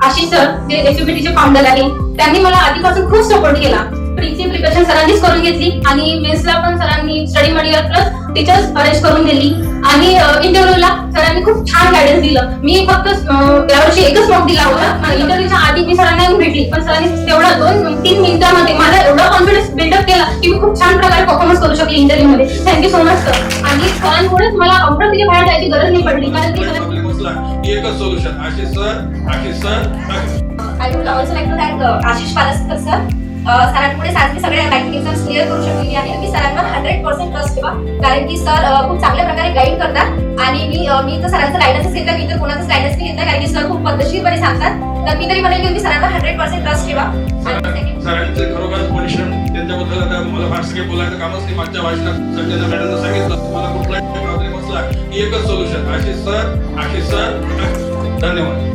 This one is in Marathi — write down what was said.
आशिष सर जे एसयूबीटीचे फाउंडर आहे, त्यांनी मला आधीपासून खूप सपोर्ट केला. प्रीची प्रिपरेशन सरांनीच करून घेतली आणि मेन्सला पण सरांनी study material plus teachers arrange करून दिली आणि इंटरव्ह्यूला सरांनी खूप छान गायडन्स दिलं. मी फक्त यावर्षी एकच मॉक दिला होता. इंटरव्ह्यूच्या आधी मी सरांना येऊन भेटली, पण सरांनी तेवढा 2-3 मिनिटांमध्ये माझा एवढा कॉन्फिडन्स बिल्डअप केला की मी खूप छान प्रकारे परफॉर्मन्स करू शकले इंटरव्ह्यू मध्ये. Thank you so much sir. आणि सरांमुळेच मला अमरावतीच्या बाहेर जायची गरज नाही पडली, कारण की एकच solution Ashish sir. I would also like to thank Ashish Palaskar sir. सरांमुळे आज मी सगळ्या बँकिंग एक्झाम्स क्लिअर करू शकलेली आहे. मी सरांवर 100% ट्रस्ट ठेवा, कारण की सर खूप चांगल्या प्रकारे गाईड करतात आणि मी तर सरांचं गायडन्स घेतला, मी तर कोणाचंच गायडन्स नाही घेतला, कारण की सर खूप पद्धतशीरपणे सांगतात. तर मी तरी म्हणेल की मी सरांवर 100% ट्रस्ट ठेवा. सरांचे खरोखर परिश्रम त्यांच्याबद्दल आता मला फारसं काही बोलायचं कामच नाही. मागच्या भाषणात संजना मॅडमने सांगितलं तुम्हाला कुठलाही प्रॉब्लेम असला की एकच सोल्युशन आशिष सर. धन्यवाद.